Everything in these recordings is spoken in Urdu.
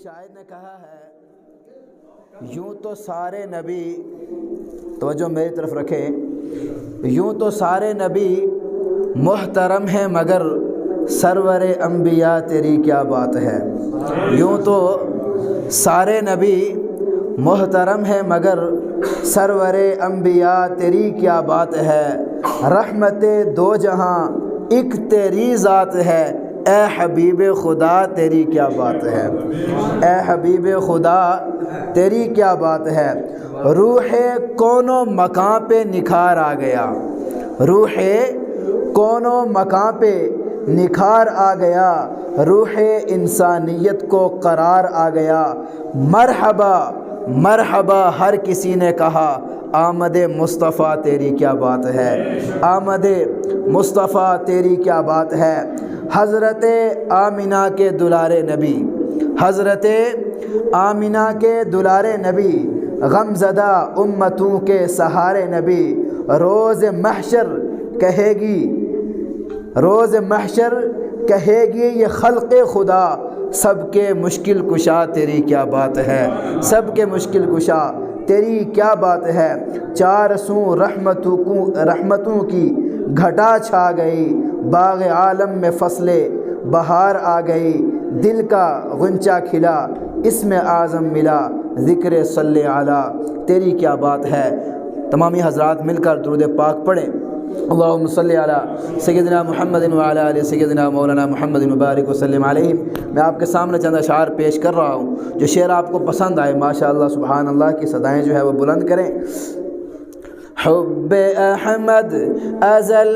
شاعر نے کہا ہے یوں تو سارے نبی، توجہ میری طرف رکھیں، یوں تو سارے نبی محترم ہیں مگر سرور انبیاء تیری کیا بات ہے۔ یوں تو سارے نبی محترم ہیں مگر سرور انبیاء تیری کیا بات ہے۔ رحمت دو جہاں ایک تیری ذات ہے، اے حبیب خدا تیری کیا بات ہے۔ اے حبیب خدا تیری کیا بات ہے۔ روح کون و مکان پہ نکھار آ گیا، روح کون و مکان پہ نکھار آ گیا، روح انسانیت کو قرار آ گیا۔ مرحبا مرحبا ہر کسی نے کہا، آمد مصطفیٰ تیری کیا بات ہے، آمد مصطفیٰ تیری کیا بات ہے۔ حضرت آمنہ کے دلارے نبی، حضرت آمنہ کے دلارے نبی، غم زدہ امتوں کے سہارے نبی، روز محشر کہے گی، روز محشر کہے گی یہ خلق خدا، سب کے مشکل کشا تیری کیا بات ہے، سب کے مشکل کشا تیری کیا بات ہے۔ چار سو رحمتوں کی گھٹا چھا گئی، باغ عالم میں فصل بہار آ گئی، دل کا غنچہ کھلا اسم اعظم ملا، ذکر صلی علی تیری کیا بات ہے۔ تمامی حضرات مل کر درود پاک پڑھیں۔ اللہم صلی علی سیدنا محمد وعلی آل سیدنا مولانا محمد مبارک وسلم علیہ۔ میں آپ کے سامنے چند اشعار پیش کر رہا ہوں، جو شعر آپ کو پسند آئے ماشاءاللہ سبحان اللہ کی صدائیں جو ہے وہ بلند کریں۔ حب احمد ازل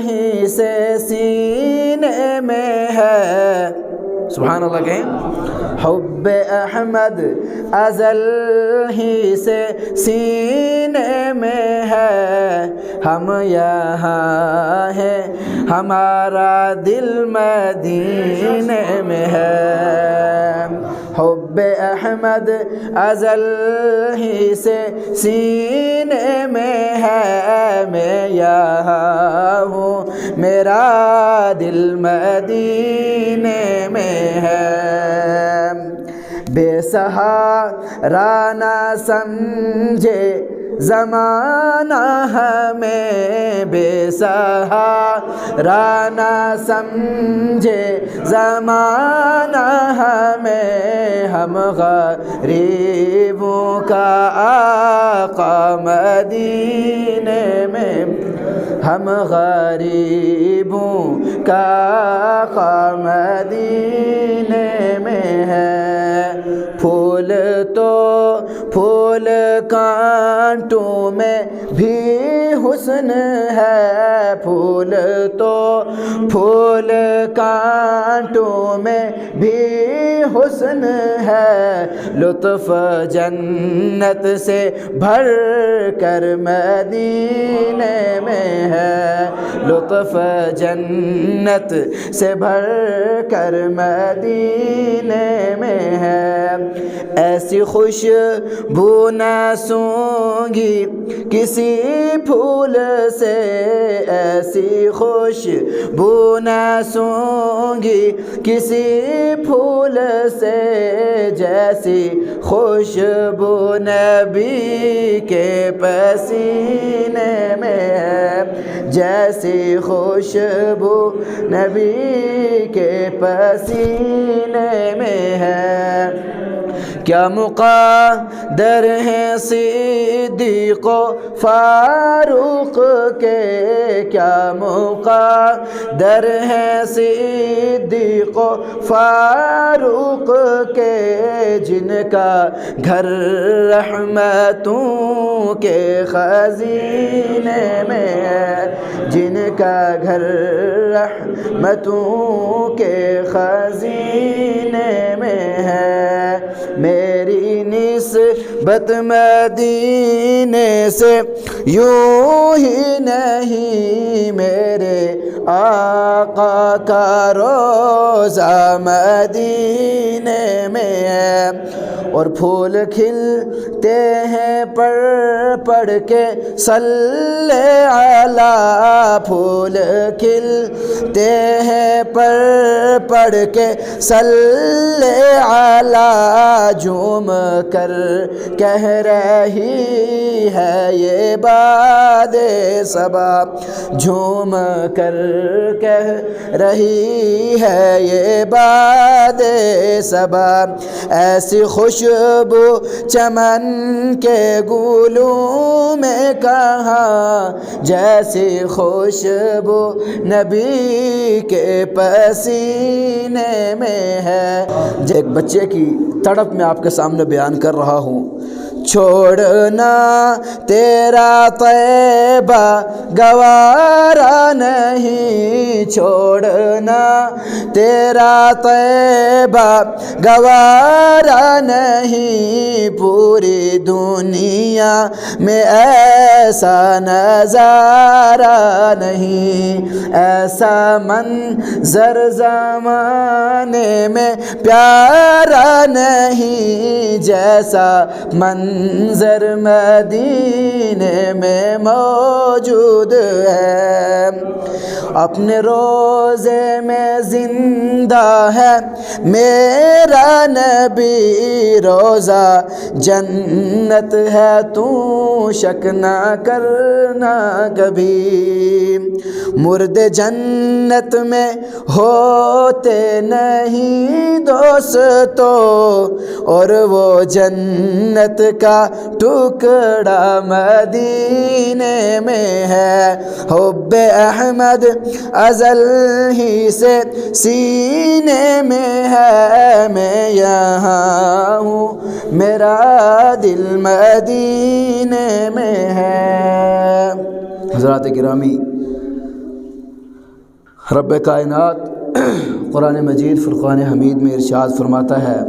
ہی سے سینے میں ہے، سبحان اللہ کہیں۔ حب احمد ازل ہی سے سینے میں ہے، ہم یہاں ہیں ہمارا دل مدینے میں ہے۔ حب احمد ازل ہی سے سینے میں ہے، میں یہاں ہوں میرا دل مدینے میں ہے۔ بے سہارا نہ سمجھے زمانہ ہمیں، بے سہارا نہ سمجھے زمانہ ہمیں، ہم غریبوں کا آقا مدینے میں، ہم غریبوں کا آقا مدینے میں ہے۔ پھول تو پھول کانٹوں میں بھی حسن ہے، پھول تو پھول کانٹوں میں بھی حسن ہے، لطف جنت سے بھر کر مدینے میں ہے، لطف جنت سے بھر کر مدینے میں ہے۔ ایسی خوشبو نہ سونگی کسی پھول سے، ایسی خوشبو نہ سونگی کسی پھول سے، جیسی خوشبو نبی کے پسینے میں ہے، جیسی خوشبو نبی کے پسینے میں ہے۔ کیا مقدر ہیں صدیق و فاروق کے، کیا مقدر ہیں صدیق و فاروق کے، جن کا گھر رحمتوں کے خزینے میں ہے، جن کا گھر رحمتوں کے خزینے میں ہے۔ میری نسبت مدینے سے یوں ہی نہیں، میرے آقا کا روضہ مدینے میں ہے، اور پھول کھلتے ہیں پڑھ کے صلی علی، پھول کھلتے ہیں پڑھ کے صلی علی، جھوم کر کہہ رہی ہے یہ باد صبا، جھوم کر کہہ رہی ہے یہ باد صبا، ایسی خوشبو چمن کے گلوں میں کہاں، جیسی خوشبو نبی کے پسینے میں ہے۔ ایک بچے کی تڑپ میں آپ کے سامنے بیان کر رہا ہوں۔ چھوڑنا تیرا طیبہ گوارا نہیں، چھوڑنا تیرا طیبہ گوارا نہیں، پوری دنیا میں ایسا نظارہ نہیں، ایسا منظر زمانے میں پیارا نہیں، جیسا منظر مدینے میں موجود ہے۔ اپنے روزے میں زندہ ہے میرا نبی، روزہ جنت ہے تو شک نہ کرنا کبھی، مردے جنت میں ہوتے نہیں دوستو، اور وہ جنت کا ٹکڑا مدینے میں ہے، حب احمد ازل ہی سے سینے میں ہے، میں یہاں ہوں میرا دل مدینے میں ہے۔ حضرات گرامی، رب کائنات قرآن مجید فرقان حمید میں ارشاد فرماتا ہے،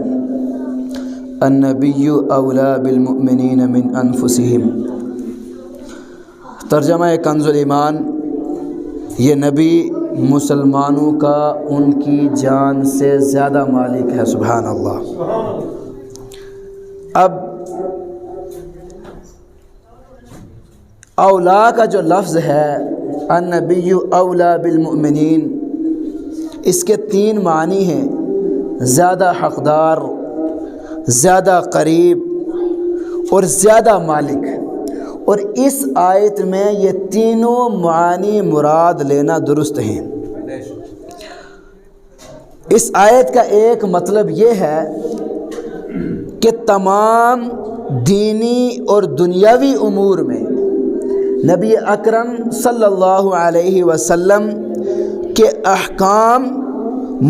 النبی اولا بالمؤمنین من انفسہم۔ ترجمہ کنز الایمان، یہ نبی مسلمانوں کا ان کی جان سے زیادہ مالک ہے، سبحان اللہ۔ اب اولا کا جو لفظ ہے، النبی اولا بالمؤمنین، اس کے 3 معنی ہیں، زیادہ حقدار، زیادہ قریب اور زیادہ مالک، اور اس آیت میں یہ تینوں معانی مراد لینا درست ہیں۔ اس آیت کا ایک مطلب یہ ہے کہ تمام دینی اور دنیاوی امور میں نبی اکرم صلی اللہ علیہ وسلم کے احکام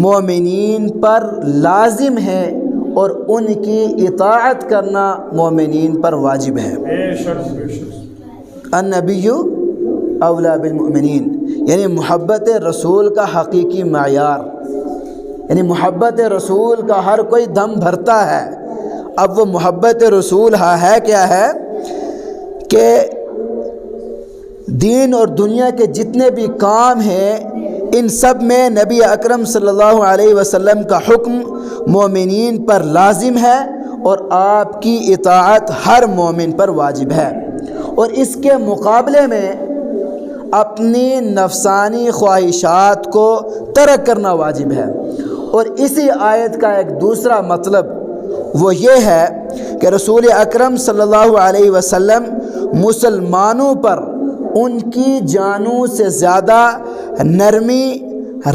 مومنین پر لازم ہیں اور ان کی اطاعت کرنا مومنین پر واجب ہے۔ النبی اولا بالمؤمنین، یعنی محبت رسول کا حقیقی معیار، یعنی محبت رسول کا ہر کوئی دم بھرتا ہے۔ اب وہ محبت رسول ہے کیا ہے کہ دین اور دنیا کے جتنے بھی کام ہیں ان سب میں نبی اکرم صلی اللہ علیہ وسلم کا حکم مومنین پر لازم ہے اور آپ کی اطاعت ہر مومن پر واجب ہے، اور اس کے مقابلے میں اپنی نفسانی خواہشات کو ترک کرنا واجب ہے۔ اور اسی آیت کا ایک دوسرا مطلب وہ یہ ہے کہ رسول اکرم صلی اللہ علیہ وسلم مسلمانوں پر ان کی جانوں سے زیادہ نرمی،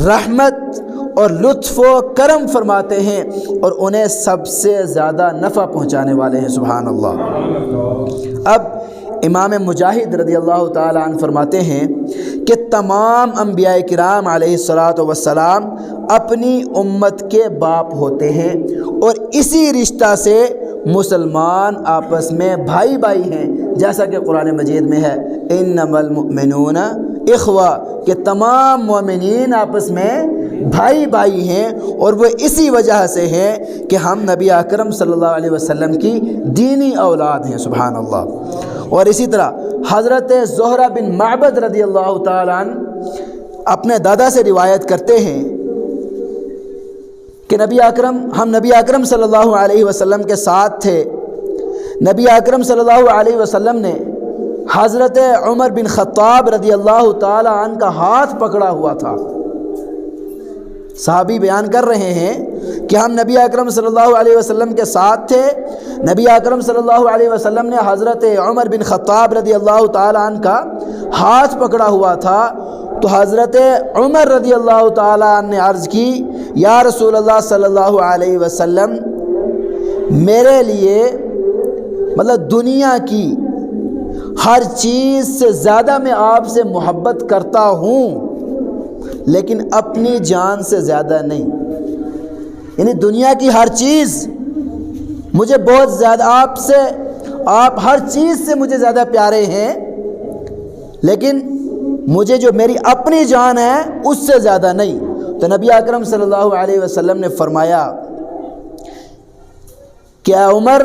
رحمت اور لطف و کرم فرماتے ہیں، اور انہیں سب سے زیادہ نفع پہنچانے والے ہیں، سبحان اللہ۔ اب امام مجاہد رضی اللہ تعالی عنہ فرماتے ہیں کہ تمام انبیاء کرام علیہ الصلاۃ والسلام اپنی امت کے باپ ہوتے ہیں، اور اسی رشتہ سے مسلمان آپس میں بھائی بھائی ہیں، جیسا کہ قرآن مجید میں ہے انما المؤمنون اخوہ، کہ تمام مومنین آپس میں بھائی بھائی ہیں، اور وہ اسی وجہ سے ہیں کہ ہم نبی اکرم صلی اللہ علیہ وسلم کی دینی اولاد ہیں، سبحان اللہ۔ اور اسی طرح حضرت زہرہ بن معبد رضی اللہ تعالیٰ عنہ اپنے دادا سے روایت کرتے ہیں کہ ہم نبی اکرم صلی اللہ علیہ وسلم کے ساتھ تھے. نبی اکرم صلی اللہ علیہ وسلم نے حضرت عمر بن خطاب رضی اللہ تعالی عنہ کا ہاتھ پکڑا ہوا تھا. صحابی بیان کر رہے ہیں کہ ہم نبی اکرم صلی اللہ علیہ وسلم کے ساتھ تھے. نبی اکرم صلی اللہ علیہ وسلم نے حضرت عمر بن خطاب رضی اللہ تعالی عنہ کا ہاتھ پکڑا ہوا تھا. تو حضرت عمر رضی اللہ تعالی عنہ نے عرض کی یا رسول اللہ صلی اللہ علیہ وسلم میرے لیے مطلب دنیا کی ہر چیز سے زیادہ میں آپ سے محبت کرتا ہوں لیکن اپنی جان سے زیادہ نہیں. یعنی دنیا کی ہر چیز مجھے بہت زیادہ آپ ہر چیز سے مجھے زیادہ پیارے ہیں لیکن مجھے جو میری اپنی جان ہے اس سے زیادہ نہیں. تو نبی اکرم صلی اللہ علیہ وسلم نے فرمایا کہ اے عمر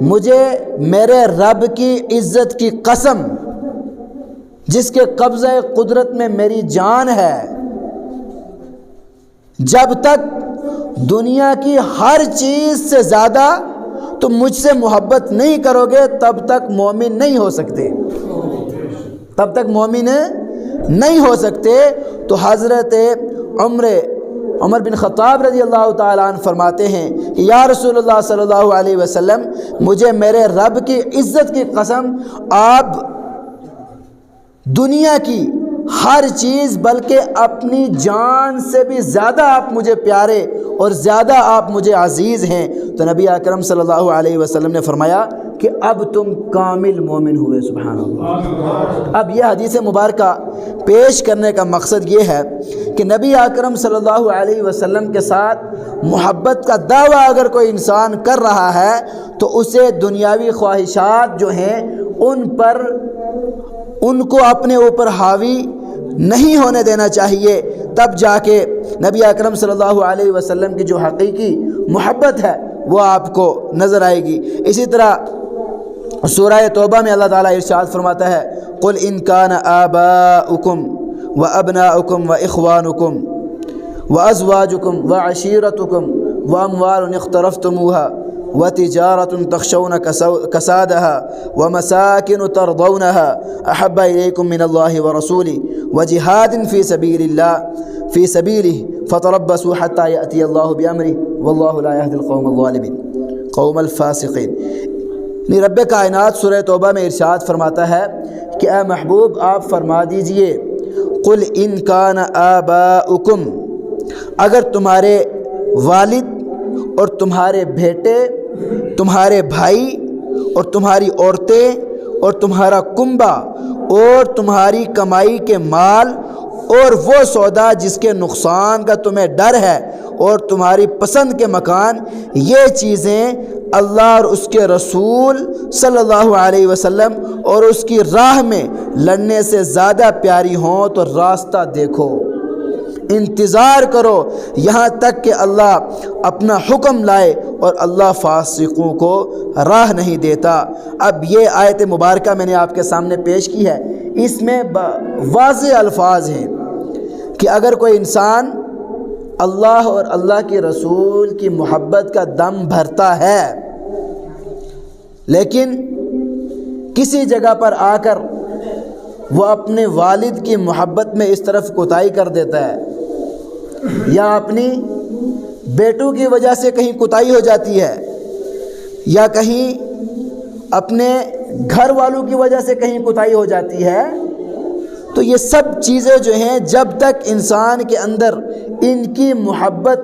مجھے میرے رب کی عزت کی قسم جس کے قبضہ قدرت میں میری جان ہے جب تک دنیا کی ہر چیز سے زیادہ تم مجھ سے محبت نہیں کرو گے تب تک مومن نہیں ہو سکتے. تو حضرت عمر بن خطاب رضی اللہ تعالیٰ عنہ فرماتے ہیں کہ یا رسول اللہ صلی اللہ علیہ وسلم مجھے میرے رب کی عزت کی قسم آپ دنیا کی ہر چیز بلکہ اپنی جان سے بھی زیادہ آپ مجھے پیارے اور زیادہ آپ مجھے عزیز ہیں. تو نبی اکرم صلی اللہ علیہ وسلم نے فرمایا کہ اب تم کامل مومن ہوئے. سبحان اللہ. اب یہ حدیث مبارکہ پیش کرنے کا مقصد یہ ہے کہ نبی اکرم صلی اللہ علیہ وسلم کے ساتھ محبت کا دعویٰ اگر کوئی انسان کر رہا ہے تو اسے دنیاوی خواہشات جو ہیں ان کو اپنے اوپر حاوی نہیں ہونے دینا چاہیے. تب جا کے نبی اکرم صلی اللہ علیہ وسلم کی جو حقیقی محبت ہے وہ آپ کو نظر آئے گی. اسی طرح سورہ توبہ میں اللہ تعالیٰ ارشاد فرماتا ہے قل ان کان آباؤکم وابناؤکم واخوانکم وازواجکم وعشیرتکم واموال اقترفتموها وتجارة تخشون كسادها ومساكن ترضونها أحب إليكم من الله ورسوله وجهاد في سبيله فتربصوا حتى يأتي الله بأمره والله لا يهدي القوم الظالمين قوم الفاسقين. رب کائنات سورہ توبہ میں ارشاد فرماتا ہے کہ اے محبوب آپ فرما دیجئے قل ان کان آباؤکم اگر تمہارے والد اور تمہارے بیٹے تمہارے بھائی اور تمہاری عورتیں اور تمہارا کنبہ اور تمہاری کمائی کے مال اور وہ سودا جس کے نقصان کا تمہیں ڈر ہے اور تمہاری پسند کے مکان یہ چیزیں اللہ اور اس کے رسول صلی اللہ علیہ وسلم اور اس کی راہ میں لڑنے سے زیادہ پیاری ہوں تو راستہ دیکھو انتظار کرو یہاں تک کہ اللہ اپنا حکم لائے اور اللہ فاسقوں کو راہ نہیں دیتا. اب یہ آیت مبارکہ میں نے آپ کے سامنے پیش کی ہے. اس میں واضح الفاظ ہیں کہ اگر کوئی انسان اللہ اور اللہ کے رسول کی محبت کا دم بھرتا ہے لیکن کسی جگہ پر آ کر وہ اپنے والد کی محبت میں اس طرف کوتاہی کر دیتا ہے یا اپنی بیٹوں کی وجہ سے کہیں کوتاہی ہو جاتی ہے یا کہیں اپنے گھر والوں کی وجہ سے کہیں کوتاہی ہو جاتی ہے تو یہ سب چیزیں جو ہیں جب تک انسان کے اندر ان کی محبت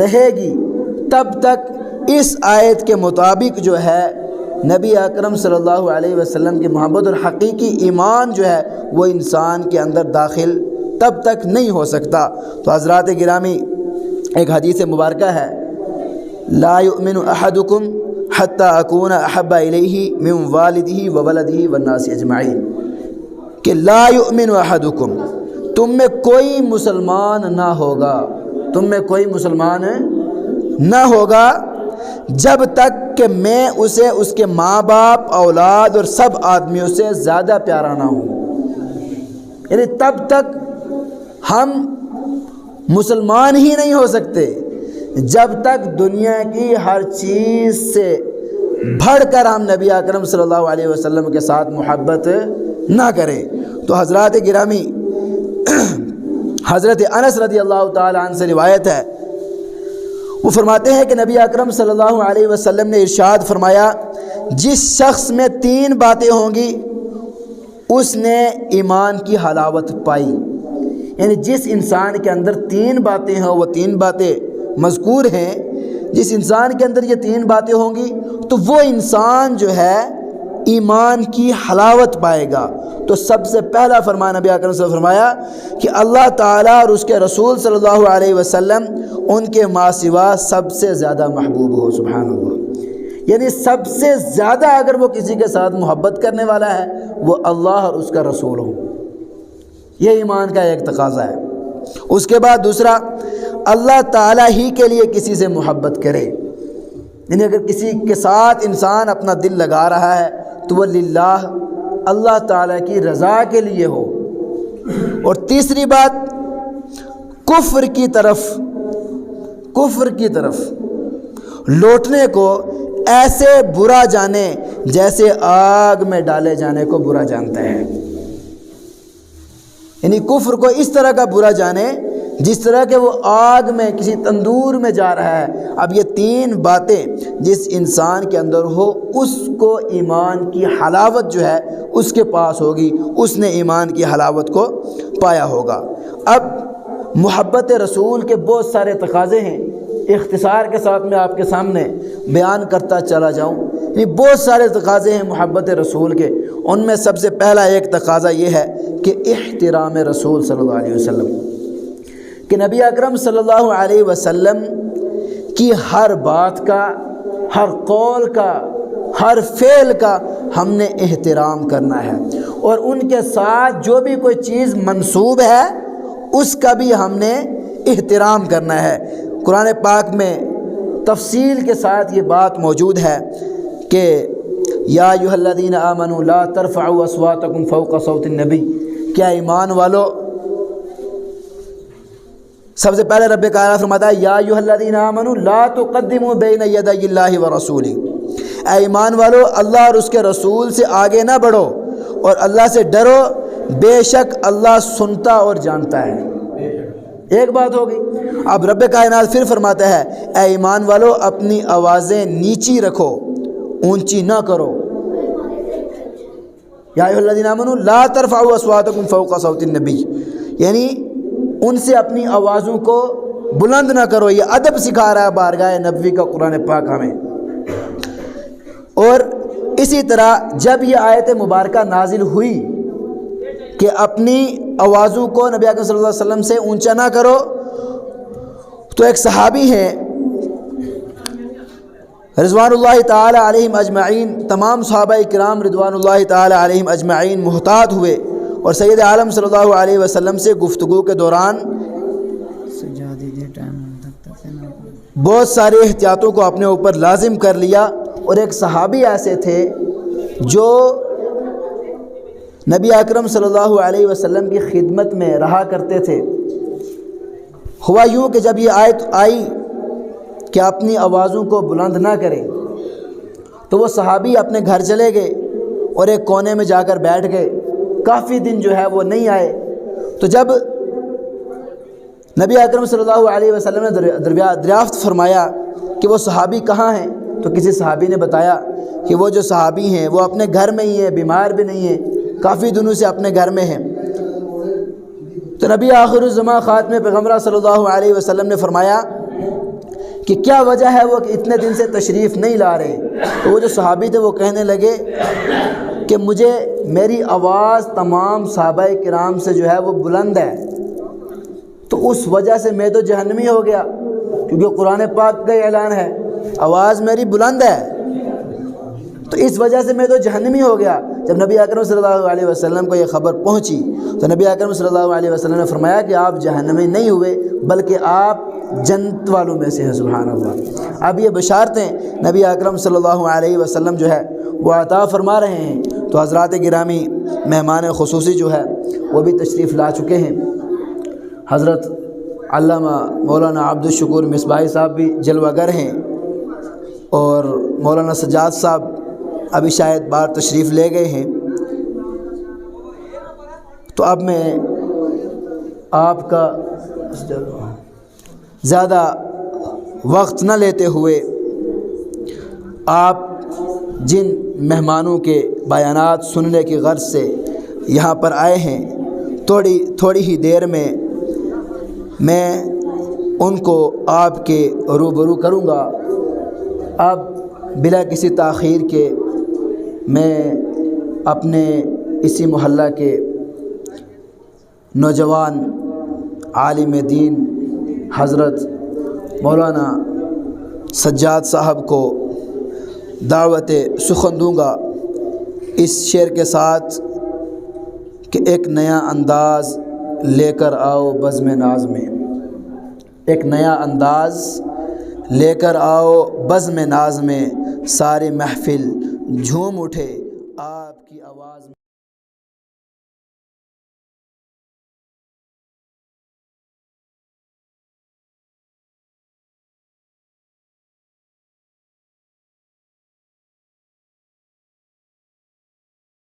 رہے گی تب تک اس آیت کے مطابق جو ہے نبی اکرم صلی اللہ علیہ وسلم کی محبت اور حقیقی ایمان جو ہے وہ انسان کے اندر داخل تب تک نہیں ہو سکتا. تو حضرات گرامی ایک حدیث مبارکہ ہے لا یؤمن احدکم حتی اکون احب الیہ من والدہ وولدہ والناس اجمعین کہ لا یؤمن احدکم تم میں کوئی مسلمان نہ ہوگا جب تک کہ میں اسے اس کے ماں باپ اولاد اور سب آدمیوں سے زیادہ پیارا نہ ہوں. یعنی تب تک ہم مسلمان ہی نہیں ہو سکتے جب تک دنیا کی ہر چیز سے بڑھ کر ہم نبی اکرم صلی اللہ علیہ وسلم کے ساتھ محبت نہ کریں۔ تو حضرات گرامی، حضرت انس رضی اللہ تعالی عنہ سے روایت ہے، وہ فرماتے ہیں کہ نبی اکرم صلی اللہ علیہ وسلم نے ارشاد فرمایا، جس شخص میں 3 باتیں ہوں گی اس نے ایمان کی حلاوت پائی۔ یعنی جس انسان کے اندر 3 باتیں ہیں، وہ 3 باتیں مذکور ہیں، جس انسان کے اندر یہ 3 باتیں ہوں گی تو وہ انسان جو ہے ایمان کی حلاوت پائے گا۔ تو سب سے پہلا فرمان نبی اکرم صلی اللہ علیہ وسلم فرمایا کہ اللہ تعالیٰ اور اس کے رسول صلی اللہ علیہ وسلم ان کے ماں سوا سب سے زیادہ محبوب ہو۔ سبحان اللہ، یعنی سب سے زیادہ اگر وہ کسی کے ساتھ محبت کرنے والا ہے وہ اللہ اور اس کا رسول ہو۔ یہ ایمان کا ایک تقاضا ہے۔ اس کے بعد دوسرا، اللہ تعالیٰ ہی کے لیے کسی سے محبت کرے، یعنی اگر کسی کے ساتھ انسان اپنا دل لگا رہا ہے تو وہ للہ، اللہ تعالیٰ کی رضا کے لیے ہو۔ اور تیسری بات، کفر کی طرف لوٹنے کو ایسے برا جانے جیسے آگ میں ڈالے جانے کو برا جانتا ہے، یعنی کفر کو اس طرح کا برا جانے جس طرح کہ وہ آگ میں کسی تندور میں جا رہا ہے۔ اب یہ 3 باتیں جس انسان کے اندر ہو اس کو ایمان کی حلاوت جو ہے اس کے پاس ہوگی، اس نے ایمان کی حلاوت کو پایا ہوگا۔ اب محبت رسول کے بہت سارے تقاضے ہیں، اختصار کے ساتھ میں آپ کے سامنے بیان کرتا چلا جاؤں۔ یہ بہت سارے تقاضے ہیں محبت رسول کے، ان میں سب سے پہلا ایک تقاضا یہ ہے کہ احترام رسول صلی اللہ علیہ وسلم، کہ نبی اکرم صلی اللہ علیہ وسلم کی ہر بات کا، ہر قول کا، ہر فعل کا ہم نے احترام کرنا ہے، اور ان کے ساتھ جو بھی کوئی چیز منسوب ہے اس کا بھی ہم نے احترام کرنا ہے۔ قرآن پاک میں تفصیل کے ساتھ یہ بات موجود ہے کہ یا ایھا الذین آمنوا لا ترفعوا اصواتکم فوق صوت النبی، کیا ایمان والو، سب سے پہلے رب کائنات فرماتا ہے یا ایھا الذین آمنوا لا تقدموا بین یدی اللہ ورسولہ، اے ایمان والو اللہ اور اس کے رسول سے آگے نہ بڑھو اور اللہ سے ڈرو، بے شک اللہ سنتا اور جانتا ہے۔ ایک بات ہوگی۔ اب رب کائنات پھر فرماتا ہے اے ایمان والو اپنی آوازیں نیچی رکھو، اونچی نہ کرو۔ یا ایھا الذین آمنوا لا ترفعوا اصواتکم فوق صوت النبی، یعنی ان سے اپنی آوازوں کو بلند نہ کرو۔ یہ ادب سکھا رہا ہے بارگاہ نبوی کا قرآن پاک ہمیں۔ اور اسی طرح جب یہ آیت مبارکہ نازل ہوئی کہ اپنی آوازوں کو نبی اکرم صلی اللہ علیہ وسلم سے اونچا نہ کرو، تو ایک صحابی ہیں رضوان اللہ تعالی علیہم اجمعین، تمام صحابہ کرام رضوان اللہ تعالی علیہم اجمعین محتاط ہوئے اور سید عالم صلی اللہ علیہ وسلم سے گفتگو کے دوران بہت سارے احتیاطوں کو اپنے اوپر لازم کر لیا۔ اور ایک صحابی ایسے تھے جو نبی اکرم صلی اللہ علیہ وسلم کی خدمت میں رہا کرتے تھے۔ ہوا یوں کہ جب یہ آیت آئی کہ اپنی آوازوں کو بلند نہ کریں تو وہ صحابی اپنے گھر چلے گئے اور ایک کونے میں جا کر بیٹھ گئے۔ کافی دن جو ہے وہ نہیں آئے، تو جب نبی اکرم صلی اللہ علیہ وسلم نے دریافت فرمایا کہ وہ صحابی کہاں ہیں، تو کسی صحابی نے بتایا کہ وہ جو صحابی ہیں وہ اپنے گھر میں ہی ہیں، بیمار بھی نہیں ہیں، کافی دنوں سے اپنے گھر میں ہیں۔ تو نبی آخر الزمان خاتم پیغمبر صلی اللہ علیہ وسلم نے فرمایا کہ کیا وجہ ہے وہ کہ اتنے دن سے تشریف نہیں لا رہے؟ تو وہ جو صحابی تھے وہ کہنے لگے کہ مجھے میری آواز تمام صحابہ کرام سے جو ہے وہ بلند ہے، تو اس وجہ سے میں تو جہنمی ہو گیا، کیونکہ قرآن پاک کا اعلان ہے آواز میری بلند ہے، تو اس وجہ سے میں تو جہنمی ہو گیا۔ جب نبی اکرم صلی اللہ علیہ وسلم کو یہ خبر پہنچی تو نبی اکرم صلی اللہ علیہ وسلم نے فرمایا کہ آپ جہنمی نہیں ہوئے بلکہ آپ جنت والوں میں سے ہیں۔ سبحان اللہ۔ اب یہ بشارتیں نبی اکرم صلی اللہ علیہ وسلم جو ہے وہ عطا فرما رہے ہیں۔ تو حضرات گرامی، مہمان خصوصی جو ہے وہ بھی تشریف لا چکے ہیں۔ حضرت علامہ مولانا عبدالشکور مصباحی صاحب بھی جلوہ گر ہیں، اور مولانا سجاد صاحب ابھی شاید باہر تشریف لے گئے ہیں۔ تو اب میں آپ کا زیادہ وقت نہ لیتے ہوئے آپ جن مہمانوں کے بیانات سننے کی غرض سے یہاں پر آئے ہیں، تھوڑی ہی دیر میں ان کو آپ کے روبرو کروں گا۔ اب بلا کسی تاخیر کے میں اپنے اسی محلہ کے نوجوان عالم دین حضرت مولانا سجاد صاحب کو دعوت سخن دوں گا اس شعر کے ساتھ کہ ایک نیا انداز لے کر آؤ بزم ناز میں، ایک نیا انداز لے کر آؤ بزم ناز میں، ساری محفل جھوم اٹھے آپ کی آواز میں۔